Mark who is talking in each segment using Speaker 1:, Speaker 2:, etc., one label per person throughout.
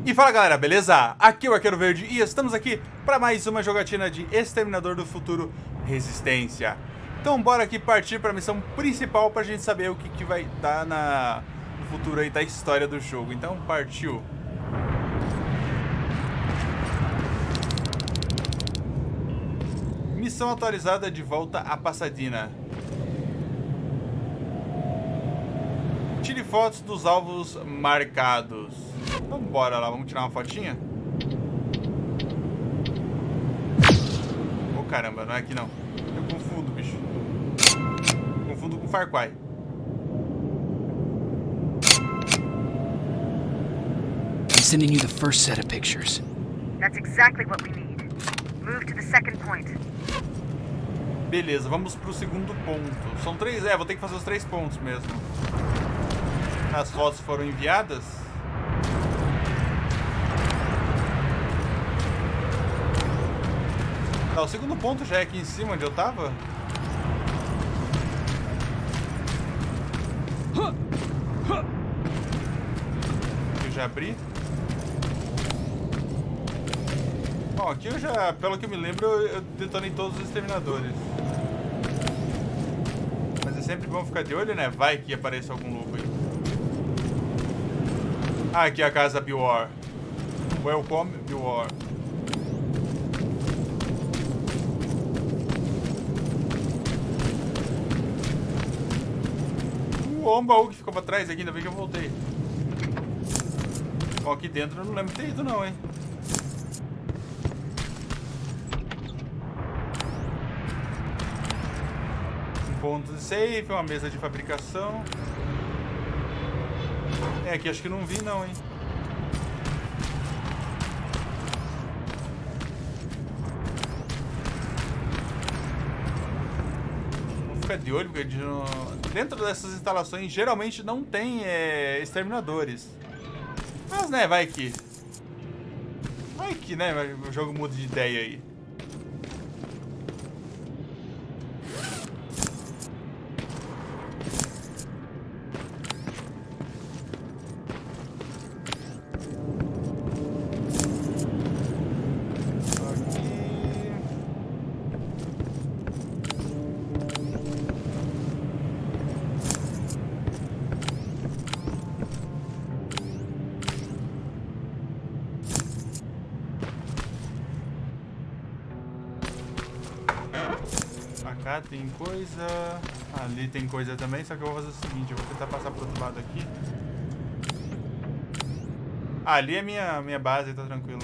Speaker 1: E fala galera, beleza? Aqui é o Arqueiro Verde e estamos aqui para mais uma jogatina de Exterminador do Futuro Resistência. Então bora aqui partir para a missão principal para a gente saber o que vai dar no futuro aí da história do jogo. Então partiu! Missão atualizada de volta a Pasadena. Tire fotos dos alvos marcados. Então bora lá, vamos tirar uma fotinha? Oh caramba, não é aqui não. Eu confundo, bicho. Confundo com Far Cry.
Speaker 2: I'm sending you the first set of pictures.
Speaker 3: That's exactly what we need. Move to the second point.
Speaker 1: Beleza, vamos pro segundo ponto. São três, vou ter que fazer os 3 pontos mesmo. As fotos foram enviadas. Tá, o segundo ponto já é aqui em cima onde eu tava. Eu já abri. Bom, aqui eu já, pelo que eu me lembro, eu detonei todos os exterminadores. Mas é sempre bom ficar de olho, né? Vai que apareça algum louco aí. Ah, aqui é a casa Biwar. Welcome, Biwar. O baú que ficou pra trás aqui, ainda bem que eu voltei. Bom, aqui dentro eu não lembro de ter ido não, hein. Um ponto de safe, uma mesa de fabricação. Aqui acho que não vi não, hein. Vou ficar de olho, porque dentro dessas instalações geralmente não tem exterminadores. Mas né, vai que né, o jogo muda de ideia aí. Cá tem coisa, ali tem coisa também, só que eu vou fazer o seguinte, eu vou tentar passar pro outro lado aqui. Ah, ali é minha base, tá tranquilo.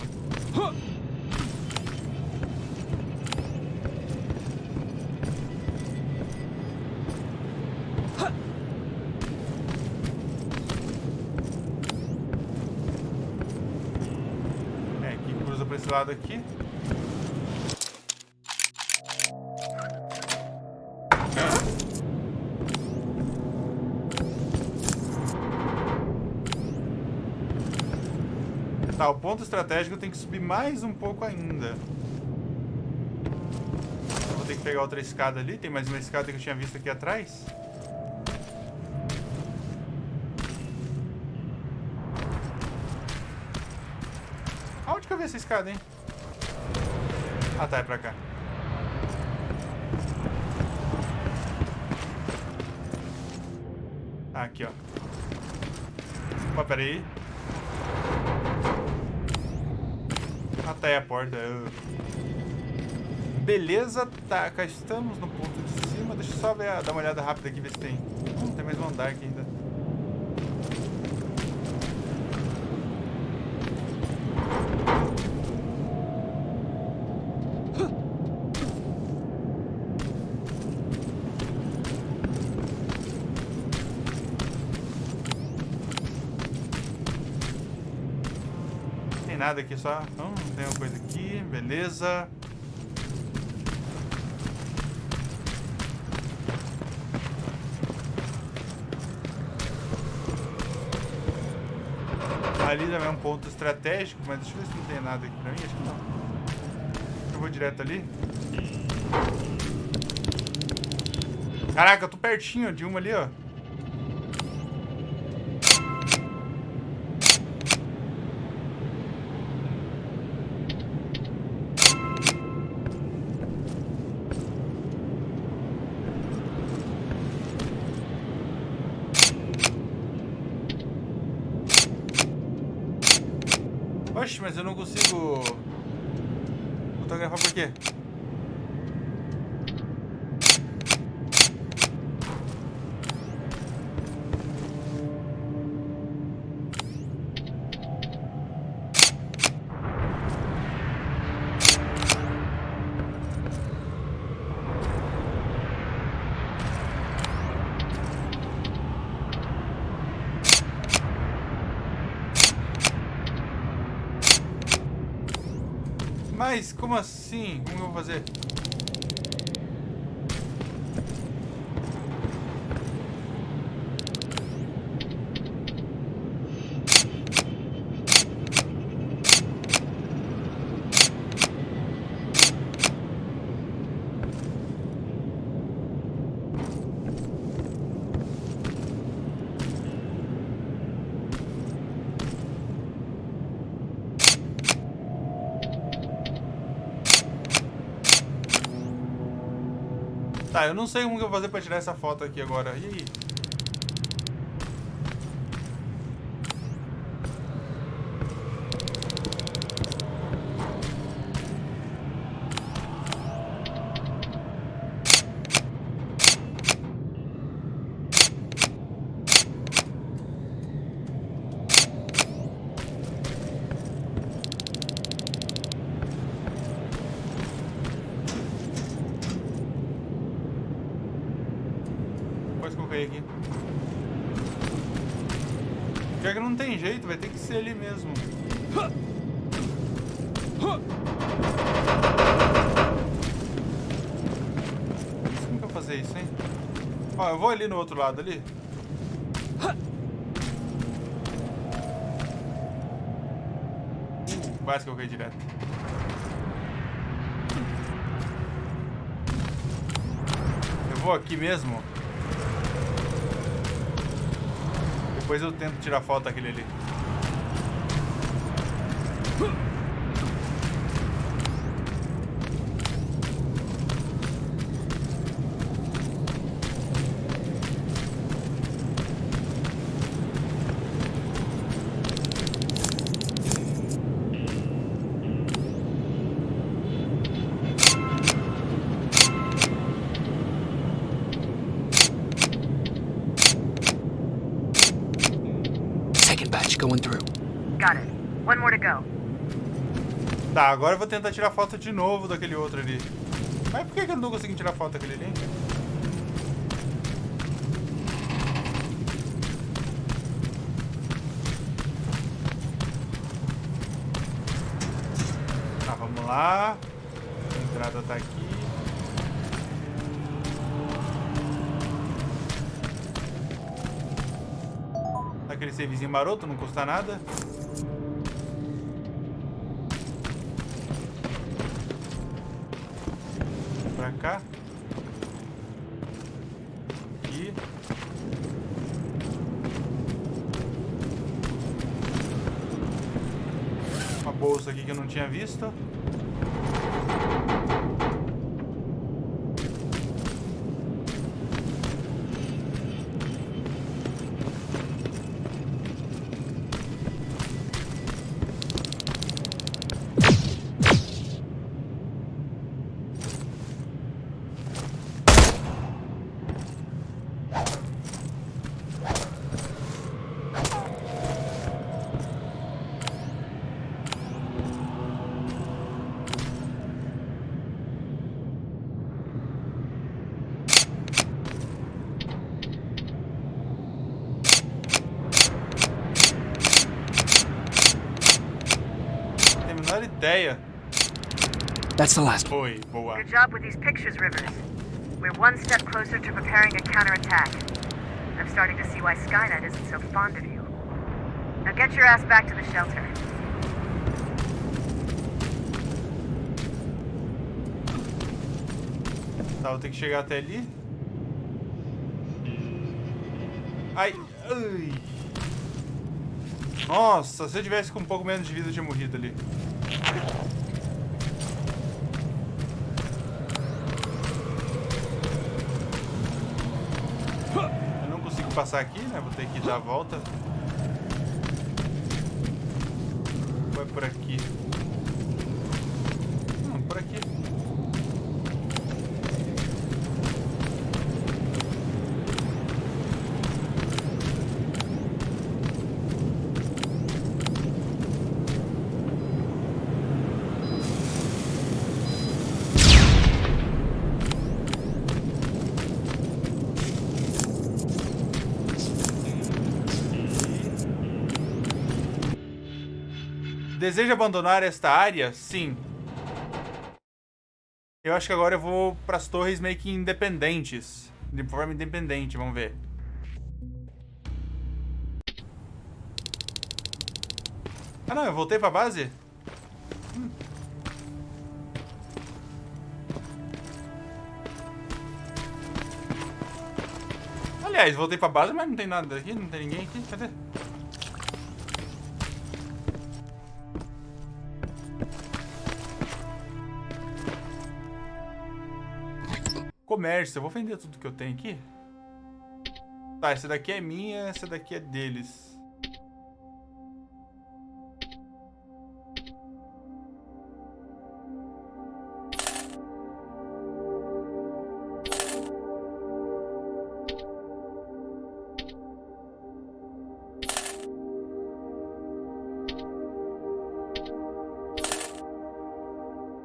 Speaker 1: Aqui cruza pra esse lado aqui. Tá, o ponto estratégico tem que subir mais um pouco ainda. Eu vou ter que pegar outra escada ali. Tem mais uma escada que eu tinha visto aqui atrás. Aonde que eu vi essa escada, hein? Ah, tá, é pra cá. Ah, aqui, ó. Opa, peraí. Tá aí a porta. Beleza, tá, cá estamos no ponto de cima. Deixa eu só dar uma olhada rápida aqui, ver se tem. Tem mais um andar aqui ainda. Nada aqui só. Não tem uma coisa aqui. Beleza. Ali também é um ponto estratégico, mas deixa eu ver se não tem nada aqui pra mim. Acho que não. Eu vou direto ali. Caraca, eu tô pertinho de uma ali, ó. Oxe, mas eu não consigo fotografar por quê? Mas como assim? Como eu vou fazer? Tá, eu não sei como que eu vou fazer pra tirar essa foto aqui agora. E aí? Aqui. Pior que não tem jeito, vai ter que ser ali mesmo. Como que eu vou fazer isso, hein? Ó, eu vou ali no outro lado ali. Quase que eu caí direto. Eu vou aqui mesmo. Depois eu tento tirar foto daquele ali.
Speaker 2: Going through.
Speaker 3: Got it. One more to go.
Speaker 1: Tá, agora eu vou tentar tirar foto de novo daquele outro ali. Mas por que eu não tô conseguindo tirar foto daquele ali? Tá, vamos lá. A entrada tá aqui. Aquele savezinho maroto, não custa nada. Pra cá. Aqui. Uma bolsa aqui que eu não tinha visto. Ideia.
Speaker 2: That's the last.
Speaker 1: Foi, boa.
Speaker 3: Good job with these pictures, Rivers. We're one step closer to preparing a counterattack. I'm starting to see why SKYNET isn't so fond of you. Now get your ass back to the shelter.
Speaker 1: Tá, vou ter que chegar até ali. Ai, ai. Nossa, se eu tivesse com um pouco menos de vida, eu tinha morrido ali. Eu não consigo passar aqui, né? Vou ter que dar a volta. Ou é por aqui? Não, por aqui. Deseja abandonar esta área? Sim. Eu acho que agora eu vou para as torres meio que independentes. De forma independente, vamos ver. Ah não, eu voltei para a base? Aliás, voltei para a base, mas não tem nada aqui, não tem ninguém aqui. Cadê? Comércio, eu vou vender tudo que eu tenho aqui. Tá, essa daqui é minha, essa daqui é deles.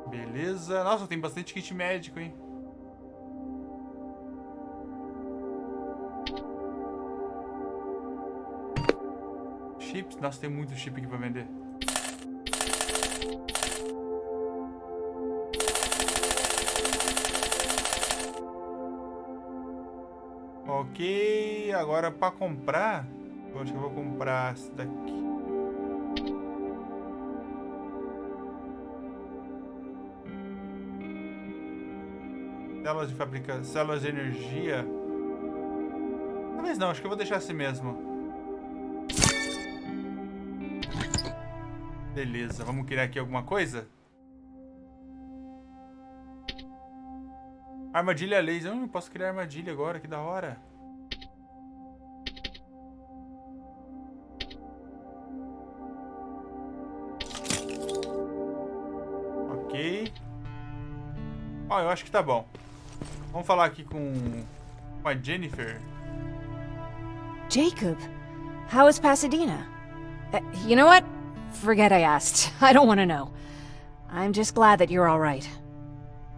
Speaker 1: Beleza. Nossa, tem bastante kit médico, hein? Chips? Nossa, tem muito chip aqui pra vender. Ok, agora pra comprar, eu acho que eu vou comprar essa daqui. Células de fabricação, células de energia. Talvez não, acho que eu vou deixar assim mesmo. Beleza, vamos criar aqui alguma coisa? Armadilha laser. Eu posso criar armadilha agora, que da hora. Ok. Ó, eu acho que tá bom. Vamos falar aqui com a Jennifer.
Speaker 4: Jacob, how is Pasadena? You know what? Forget I asked. I don't want to know. I'm just glad that you're all right.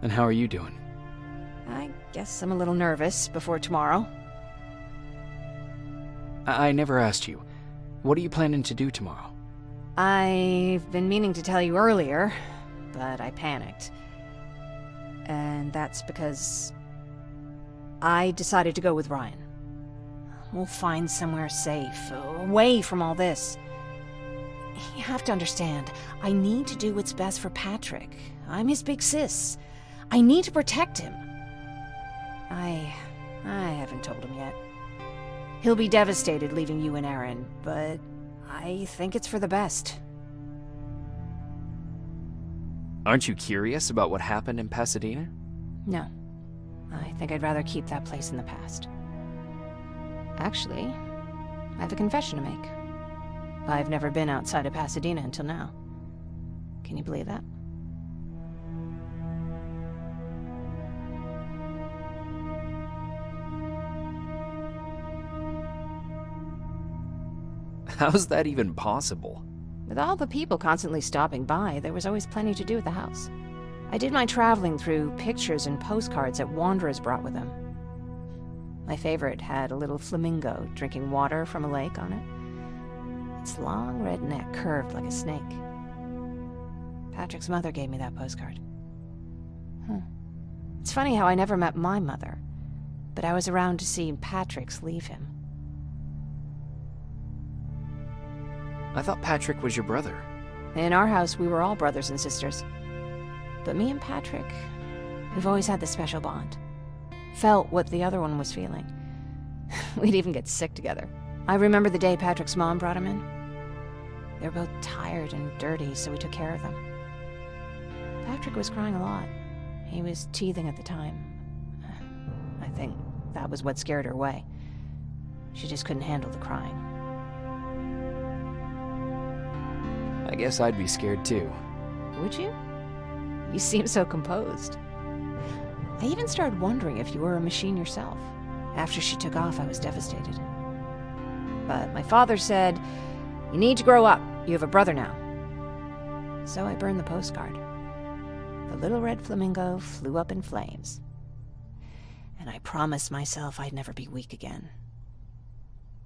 Speaker 2: And how are you doing?
Speaker 4: I guess I'm a little nervous before tomorrow.
Speaker 2: I never asked you. What are you planning to do tomorrow?
Speaker 4: I've been meaning to tell you earlier, but I panicked. And that's because I decided to go with Ryan. We'll find somewhere safe, away from all this. You have to understand, I need to do what's best for Patrick. I'm his big sis. I need to protect him. I haven't told him yet. He'll be devastated leaving you and Aaron, but I think it's for the best.
Speaker 2: Aren't you curious about what happened in Pasadena?
Speaker 4: No. I think I'd rather keep that place in the past. Actually, I have a confession to make. I've never been outside of Pasadena until now. Can you believe that?
Speaker 2: How's that even possible?
Speaker 4: With all the people constantly stopping by, there was always plenty to do at the house. I did my traveling through pictures and postcards that wanderers brought with them. My favorite had a little flamingo drinking water from a lake on it. Its long red neck curved like a snake. Patrick's mother gave me that postcard. It's funny how I never met my mother, but I was around to see Patrick's leave him.
Speaker 2: I thought Patrick was your brother.
Speaker 4: In our house, we were all brothers and sisters. But me and Patrick, we've always had this special bond. Felt what the other one was feeling. We'd even get sick together. I remember the day Patrick's mom brought him in. They were both tired and dirty, so we took care of them. Patrick was crying a lot. He was teething at the time. I think that was what scared her away. She just couldn't handle the crying.
Speaker 2: I guess I'd be scared too.
Speaker 4: Would you? You seem so composed. I even started wondering if you were a machine yourself. After she took off, I was devastated. But my father said, "You need to grow up. You have a brother now." So I burned the postcard. The little red flamingo flew up in flames. And I promised myself I'd never be weak again.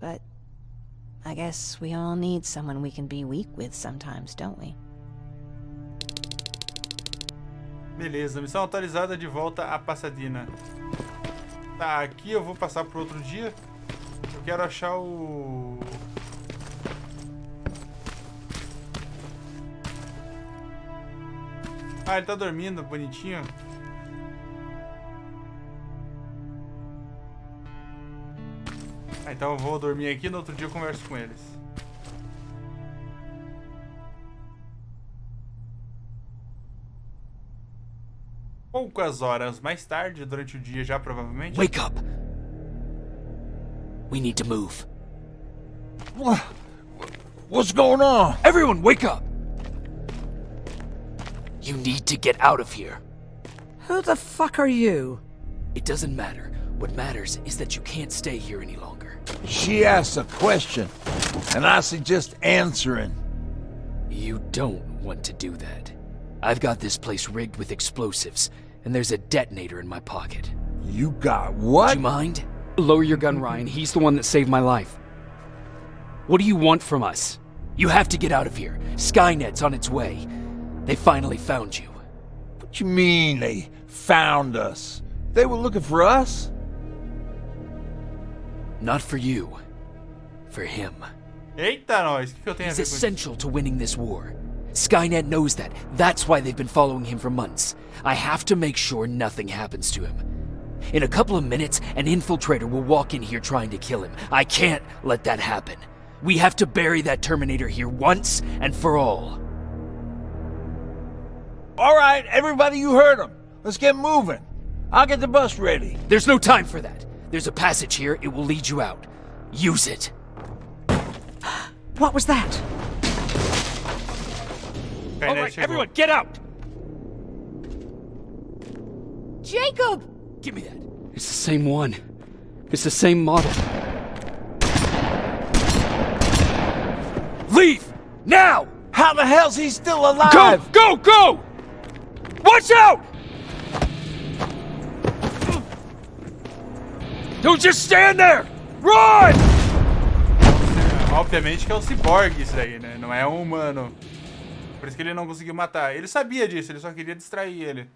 Speaker 4: But I guess we all need someone we can be weak with sometimes, don't we?
Speaker 1: Beleza, missão atualizada de volta a Pasadena. Tá, aqui eu vou passar pro outro dia. Eu quero achar o... Ah, ele tá dormindo, bonitinho. Ah, então eu vou dormir aqui, no outro dia eu converso com eles. Poucas horas mais tarde, durante o dia já provavelmente.
Speaker 2: Wake up! We need to move.
Speaker 5: What's going on?
Speaker 2: Everyone, wake up! You need to get out of here.
Speaker 6: Who the fuck are you?
Speaker 2: It doesn't matter. What matters is that you can't stay here any longer.
Speaker 5: She asks a question, and I suggest answering.
Speaker 2: You don't want to do that. I've got this place rigged with explosives, and there's a detonator in my pocket.
Speaker 5: You got what?
Speaker 2: Do you mind? Lower your gun, Ryan. He's the one that saved my life. What do you want from us? You have to get out of here. SKYNET's on its way. They finally found you.
Speaker 5: What you mean they found us? They were looking for us?
Speaker 2: Not for you. For him.
Speaker 1: Eita, nós. O que eu tenho a
Speaker 2: He's
Speaker 1: ver com isso?
Speaker 2: essential to winning this war. SKYNET knows that. That's why they've been following him for months. I have to make sure nothing happens to him. In a couple of minutes, an infiltrator will walk in here trying to kill him. I can't let that happen. We have to bury that Terminator here once and for all.
Speaker 5: All right, everybody, you heard him. Let's get moving. I'll get the bus ready.
Speaker 2: There's no time for that. There's a passage here. It will lead you out. Use it.
Speaker 6: What was that?
Speaker 1: Skynet
Speaker 2: All right,
Speaker 1: chegou.
Speaker 2: everyone, get out!
Speaker 4: Jacob!
Speaker 2: Give me that. It's the same one. It's the same model. Leave! Now!
Speaker 5: How the hell's he still alive?
Speaker 2: Go! Go! Go! Watch out! Don't just stand there! Run!
Speaker 1: Obviamente que é um ciborgue isso daí, né? Não é um humano. Por isso que ele não conseguiu matar. Ele sabia disso, ele só queria distrair ele.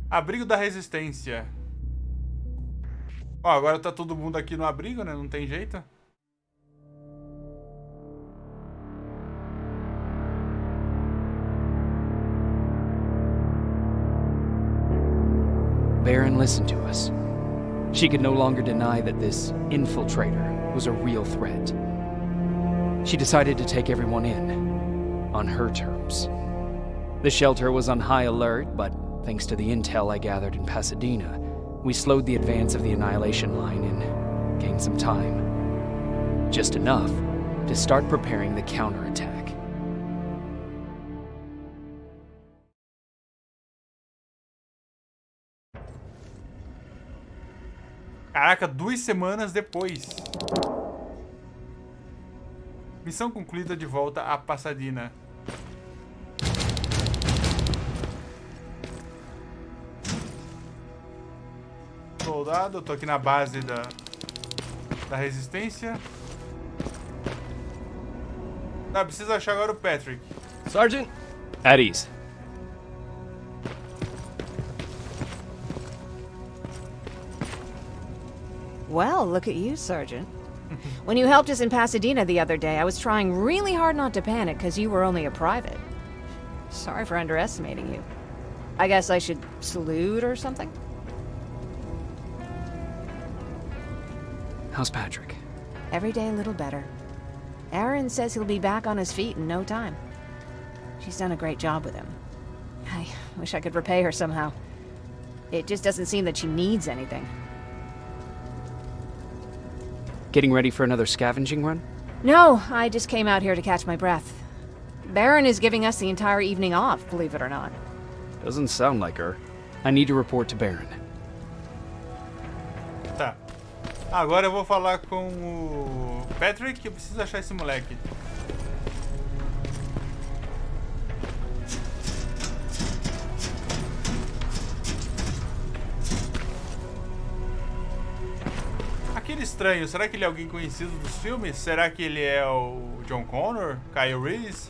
Speaker 1: Abrigo da resistência. Ó, agora tá todo mundo aqui no abrigo, né? Não tem jeito.
Speaker 2: Baron listened to us. She could no longer deny that this infiltrator was a real threat. She decided to take everyone in, on her terms. The shelter was on high alert, but thanks to the intel I gathered in Pasadena, we slowed the advance of the Annihilation Line and gained some time. Just enough to start preparing the counterattack.
Speaker 1: Caraca, 2 semanas depois. Missão concluída, de volta a Pasadena. Soldado, eu tô aqui na base da resistência. Tá, preciso achar agora o Patrick.
Speaker 2: Sergeant? At ease.
Speaker 4: Well, look at you, Sergeant. When you helped us in Pasadena the other day, I was trying really hard not to panic because you were only a private. Sorry for underestimating you. I guess I should salute or something?
Speaker 2: How's Patrick?
Speaker 4: Every day a little better. Aaron says he'll be back on his feet in no time. She's done a great job with him. I wish I could repay her somehow. It just doesn't seem that she needs anything.
Speaker 2: Getting ready for another scavenging run?
Speaker 4: No, I just came out here to catch my breath. Baron is giving us the entire evening off, believe it or not.
Speaker 2: Doesn't sound like her. I need to report to Baron.
Speaker 1: Tá. Agora eu vou falar com o Patrick. Eu preciso achar esse moleque. Aquele estranho, será que ele é alguém conhecido dos filmes? Será que ele é o John Connor? Kyle Reese?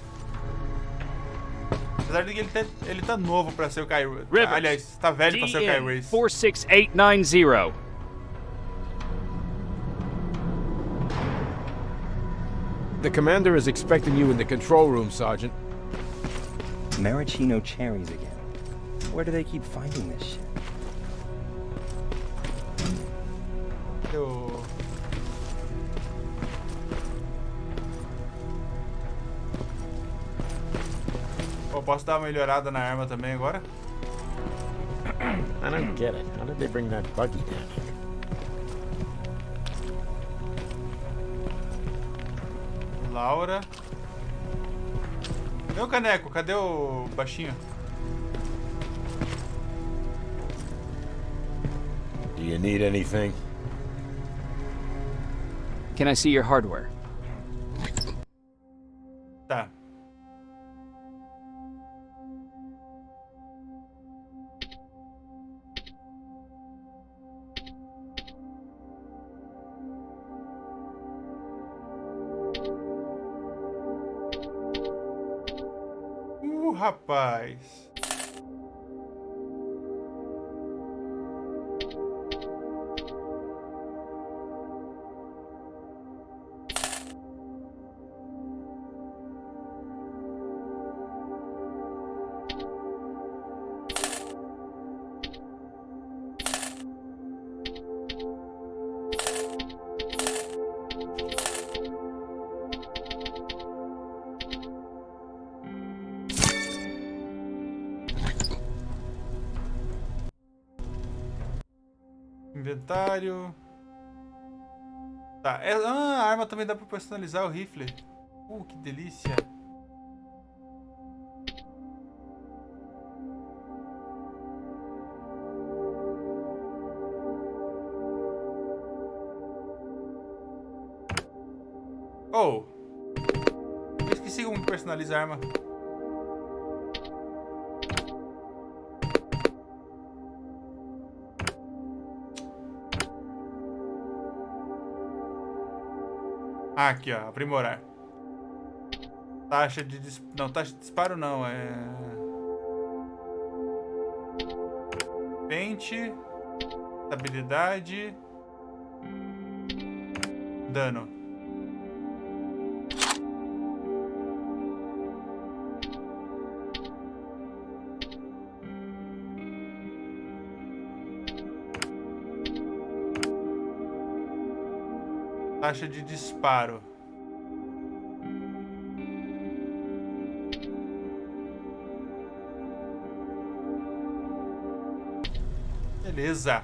Speaker 1: Apesar de que ele tá novo pra ser o Kyle Reese. Aliás, tá velho pra ser o Kyle Reese.
Speaker 2: 46890.
Speaker 7: The commander is expecting you in the control room, Sergeant.
Speaker 8: Maraschino cherries again. Where do they keep finding this shit?
Speaker 1: Eu posso dar uma melhorada na arma também agora?
Speaker 7: I don't get it. How did they bring that buggy down here?
Speaker 1: Laura. Cadê o caneco? Cadê o baixinho?
Speaker 7: Do you need anything?
Speaker 2: Can I see your hardware?
Speaker 1: Tá. Rapaz. Inventário. Tá, a arma também dá pra personalizar o rifle. Que delícia. Eu esqueci como que personaliza a arma. Aqui, ó, aprimorar. Taxa de disparo não, é... Pente, estabilidade, dano. Taxa de disparo. Beleza.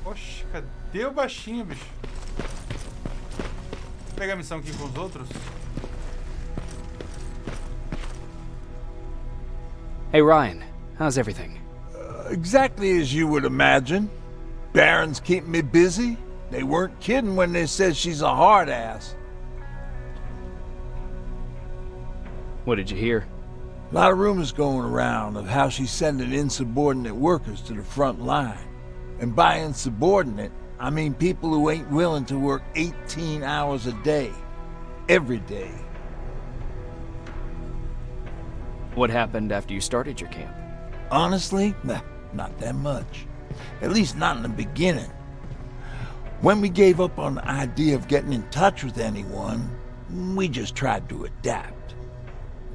Speaker 1: Poxa, cadê o baixinho, bicho? Vou pegar a missão aqui com os outros.
Speaker 2: Hey Ryan, how's everything?
Speaker 5: Exactly as you would imagine. Baron's keeping me busy. They weren't kidding when they said she's a hard ass.
Speaker 2: What did you hear?
Speaker 5: A lot of rumors going around of how she's sending insubordinate workers to the front line. And by insubordinate, I mean people who ain't willing to work 18 hours a day. Every day.
Speaker 2: What happened after you started your camp?
Speaker 5: Honestly, not that much. At least not in the beginning. When we gave up on the idea of getting in touch with anyone, we just tried to adapt.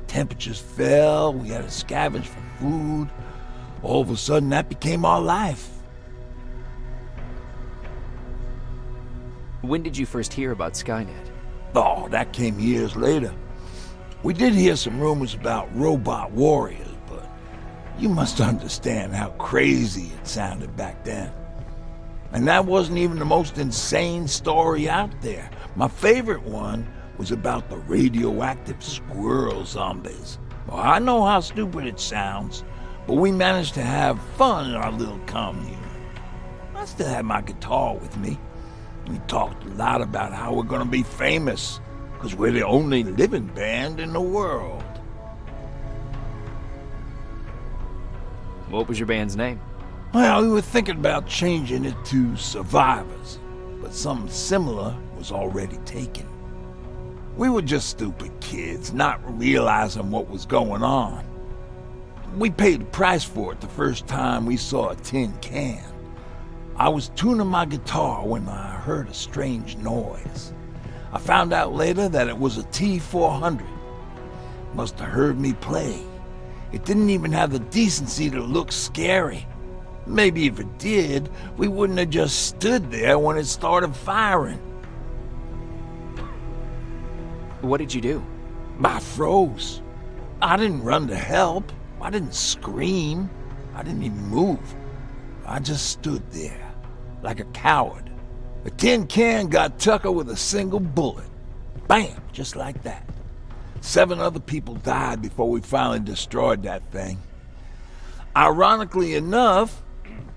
Speaker 5: Temperatures fell, we had to scavenge for food. All of a sudden, that became our life.
Speaker 2: When did you first hear about SKYNET?
Speaker 5: Oh, that came years later. We did hear some rumors about robot warriors, but You must understand how crazy it sounded back then. And that wasn't even the most insane story out there. My favorite one was about the radioactive squirrel zombies. Well, I know how stupid it sounds, but we managed to have fun in our little commune. I still had my guitar with me. We talked a lot about how we're gonna be famous, because we're the only living band in the world.
Speaker 2: What was your band's name?
Speaker 5: Well, we were thinking about changing it to Survivors, but something similar was already taken. We were just stupid kids, not realizing what was going on. We paid the price for it the first time we saw a tin can. I was tuning my guitar when I heard a strange noise. I found out later that it was a T-400. Must have heard me play. It didn't even have the decency to look scary. Maybe if it did, we wouldn't have just stood there when it started firing.
Speaker 2: What did you do?
Speaker 5: I froze. I didn't run to help. I didn't scream. I didn't even move. I just stood there, like a coward. The tin can got Tucker with a single bullet. Bam, just like that. 7 other people died before we finally destroyed that thing. Ironically enough,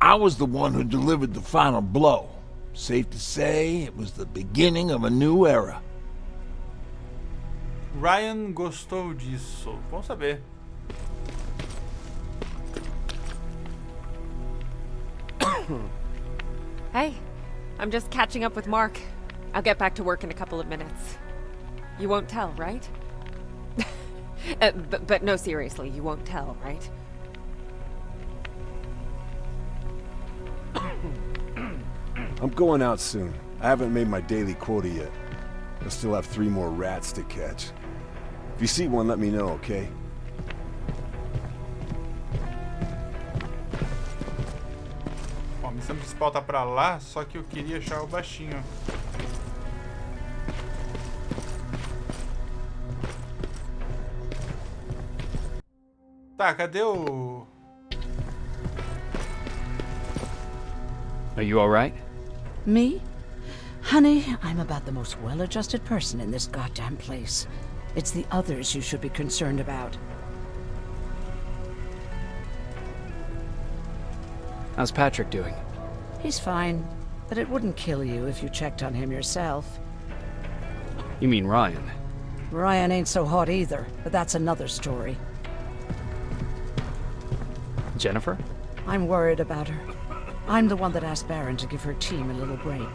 Speaker 5: I was the one who delivered the final blow. Safe to say, it was the beginning of a new era.
Speaker 1: Ryan gostou disso. Vamos saber.
Speaker 9: Hey, I'm just catching up with Mark. I'll get back to work in a couple of minutes. You won't tell, right? But no, seriously, you won't tell, right?
Speaker 10: I'm going out soon. I haven't made my daily quota yet. I still have 3 more rats to catch. If you see one, let me know, okay?
Speaker 1: Bom, a missão principal tá pra lá, só que eu queria achar o baixinho. Tá, cadê o...
Speaker 2: Are you alright?
Speaker 6: Me? Honey, I'm about the most well-adjusted person in this goddamn place. It's the others you should be concerned about.
Speaker 2: How's Patrick doing?
Speaker 6: He's fine, but it wouldn't kill you if you checked on him yourself.
Speaker 2: You mean Ryan?
Speaker 6: Ryan ain't so hot either, but that's another story.
Speaker 2: Jennifer?
Speaker 6: I'm worried about her. I'm the one that asked Baron to give her team a little break.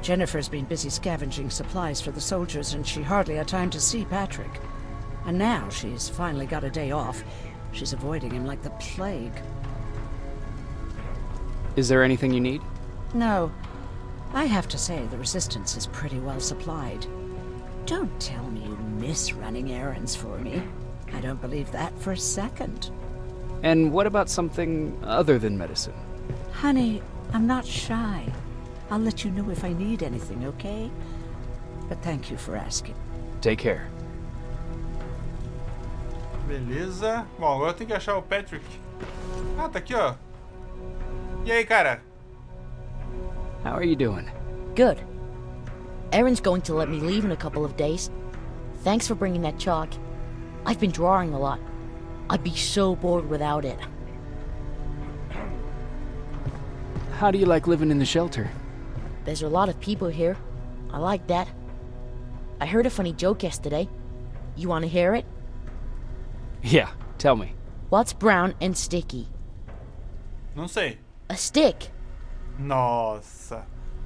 Speaker 6: Jennifer's been busy scavenging supplies for the soldiers, and she hardly had time to see Patrick. And now she's finally got a day off. She's avoiding him like the plague.
Speaker 2: Is there anything you need?
Speaker 6: No. I have to say the Resistance is pretty well supplied. Don't tell me you miss running errands for me. I don't believe that for a second.
Speaker 2: And what about something other than medicine?
Speaker 6: Honey, I'm not shy. I'll let you know if I need anything, okay? But thank you for asking.
Speaker 2: Take care.
Speaker 1: Beleza. Bom, agora eu tenho que achar o Patrick. Ah, tá aqui, ó. E aí, cara?
Speaker 2: How are you doing?
Speaker 11: Good. Erin's going to let me leave in a couple of days. Thanks for bringing that chalk. I've been drawing a lot. I'd be so bored without it.
Speaker 2: How do you like living in the shelter?
Speaker 11: There's a lot of people here. I like that. I heard a funny joke yesterday. You want to hear it?
Speaker 2: Yeah, tell me.
Speaker 11: What's brown and sticky?
Speaker 1: Não sei.
Speaker 11: A stick.
Speaker 1: Nossa.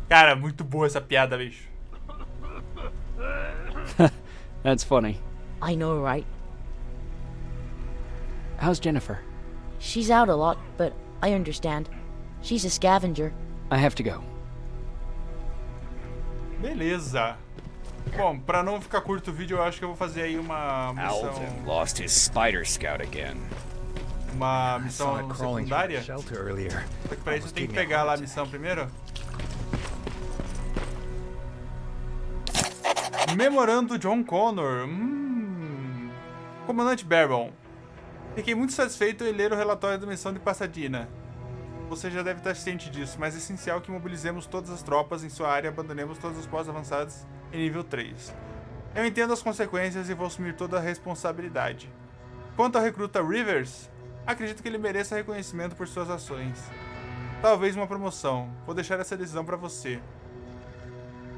Speaker 1: Cara, muito boa essa piada, bicho.
Speaker 2: That's funny.
Speaker 11: I know, right?
Speaker 2: How's Jennifer?
Speaker 11: She's out a lot, but I understand. She's a scavenger.
Speaker 2: I have to go.
Speaker 1: Beleza. Bom, pra não ficar curto o vídeo, eu acho que eu vou fazer aí uma missão...
Speaker 12: Alvin lost his spider scout again.
Speaker 1: Uma missão secundária.
Speaker 8: Shelter earlier.
Speaker 1: Só que pra isso eu tenho que pegar lá a missão primeiro. Memorando John Connor. Comandante Baron. Fiquei muito satisfeito em ler o relatório da missão de Pasadena. Você já deve estar ciente disso, mas é essencial que mobilizemos todas as tropas em sua área e abandonemos todos os postos avançados em nível 3. Eu entendo as consequências e vou assumir toda a responsabilidade. Quanto ao recruta Rivers, acredito que ele mereça reconhecimento por suas ações. Talvez uma promoção. Vou deixar essa decisão para você.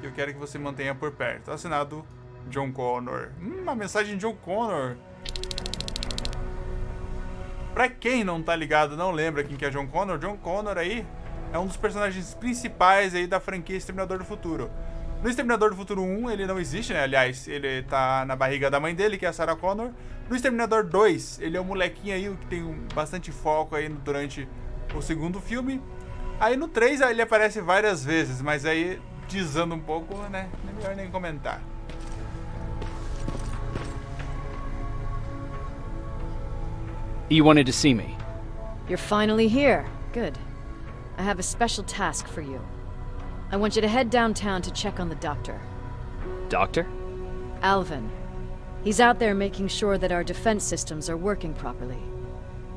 Speaker 1: Eu quero que você mantenha por perto. Assinado John Connor. Uma mensagem de John Connor. Pra quem não tá ligado, não lembra quem que é John Connor aí é um dos personagens principais aí da franquia Exterminador do Futuro. No Exterminador do Futuro 1 ele não existe, né? Aliás, ele tá na barriga da mãe dele, que é a Sarah Connor. No Exterminador 2, ele é um molequinho aí que tem bastante foco aí durante o segundo filme. Aí no 3 ele aparece várias vezes, mas aí desando um pouco, né? Não é melhor nem comentar.
Speaker 2: You wanted to see me?
Speaker 4: You're finally here. Good. I have a special task for you. I want you to head downtown to check on the doctor.
Speaker 2: Doctor?
Speaker 4: Alvin. He's out there making sure that our defense systems are working properly.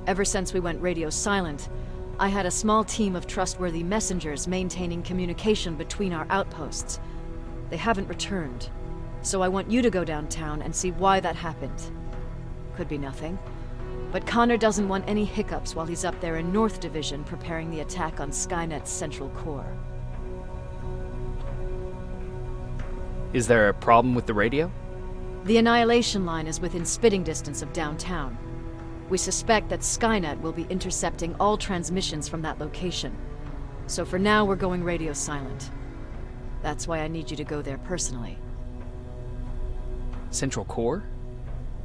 Speaker 4: Ever since we went radio silent, I had a small team of trustworthy messengers maintaining communication between our outposts. They haven't returned, so I want you to go downtown and see why that happened. Could be nothing. But Connor doesn't want any hiccups while he's up there in North Division preparing the attack on SKYNET's central core.
Speaker 2: Is there a problem with the radio?
Speaker 4: The Annihilation line is within spitting distance of downtown. We suspect that SKYNET will be intercepting all transmissions from that location. So for now, we're going radio silent. That's why I need you to go there personally.
Speaker 2: Central core?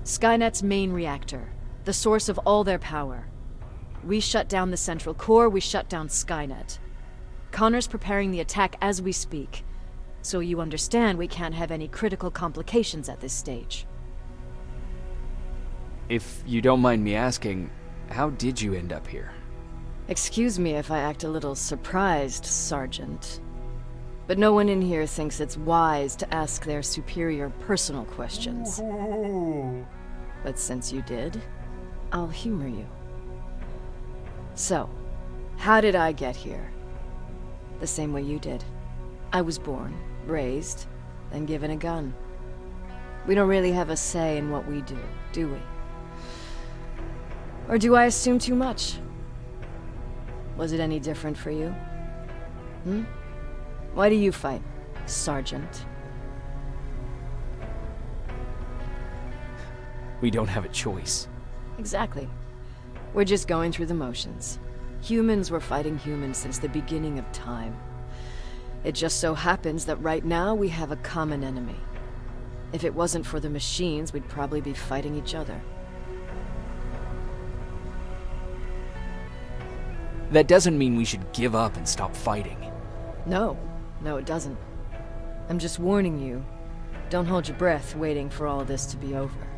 Speaker 4: SKYNET's main reactor. The source of all their power. We shut down the central core, we shut down SKYNET. Connor's preparing the attack as we speak. So you understand we can't have any critical complications at this stage.
Speaker 2: If you don't mind me asking, how did you end up here?
Speaker 4: Excuse me if I act a little surprised, Sergeant. But no one in here thinks it's wise to ask their superior personal questions.
Speaker 1: Ooh.
Speaker 4: But since you did, I'll humor you. So, how did I get here? The same way you did. I was born, raised, then given a gun. We don't really have a say in what we do we? Or do I assume too much? Was it any different for you? Why do you fight, Sergeant?
Speaker 2: We don't have a choice.
Speaker 4: Exactly. We're just going through the motions. Humans were fighting humans since the beginning of time. It just so happens that right now we have a common enemy. If it wasn't for the machines, we'd probably be fighting each other.
Speaker 2: That doesn't mean we should give up and stop fighting.
Speaker 4: No, it doesn't. I'm just warning you. Don't hold your breath waiting for all this to be over.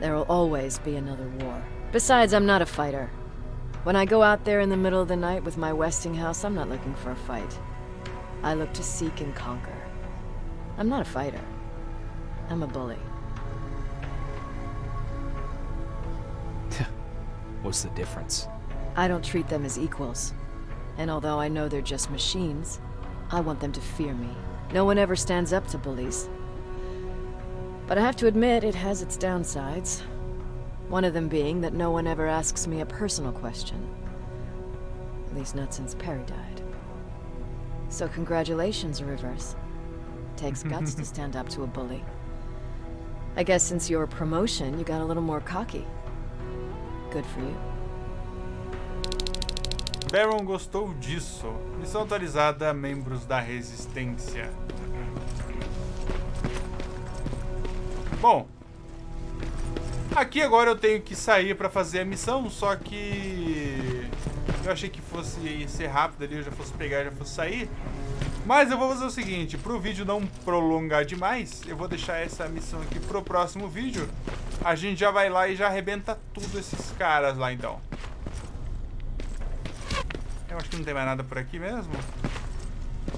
Speaker 4: There will always be another war. Besides, I'm not a fighter. When I go out there in the middle of the night with my Westinghouse, I'm not looking for a fight. I look to seek and conquer. I'm not a fighter. I'm a bully.
Speaker 2: What's the difference?
Speaker 4: I don't treat them as equals. And although I know they're just machines, I want them to fear me. No one ever stands up to bullies. But I have to admit, it has its downsides. One of them being that no one ever asks me a personal question. At least not since Perry died. So congratulations, Rivers. Takes guts to stand up to a bully. I guess since your promotion, you got a little more cocky. Good for you.
Speaker 1: Baron gostou disso. Missão atualizada, membros da resistência. Bom, aqui agora eu tenho que sair pra fazer a missão, só que eu achei que fosse ser rápido ali, eu já fosse pegar e já fosse sair. Mas eu vou fazer o seguinte, pro vídeo não prolongar demais, eu vou deixar essa missão aqui pro próximo vídeo. A gente já vai lá e já arrebenta tudo esses caras lá então. Eu acho que não tem mais nada por aqui mesmo.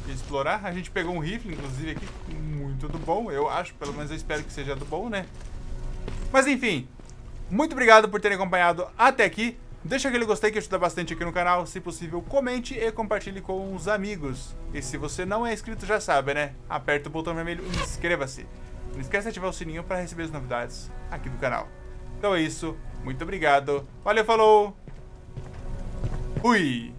Speaker 1: De explorar. A gente pegou um rifle, inclusive, aqui. Muito do bom, eu acho. Pelo menos eu espero que seja do bom, né? Mas enfim. Muito obrigado por terem acompanhado até aqui. Deixa aquele gostei que ajuda bastante aqui no canal. Se possível, comente e compartilhe com os amigos. E se você não é inscrito, já sabe, né? Aperta o botão vermelho e inscreva-se. Não esquece de ativar o sininho para receber as novidades aqui do canal. Então é isso. Muito obrigado. Valeu, falou! Fui!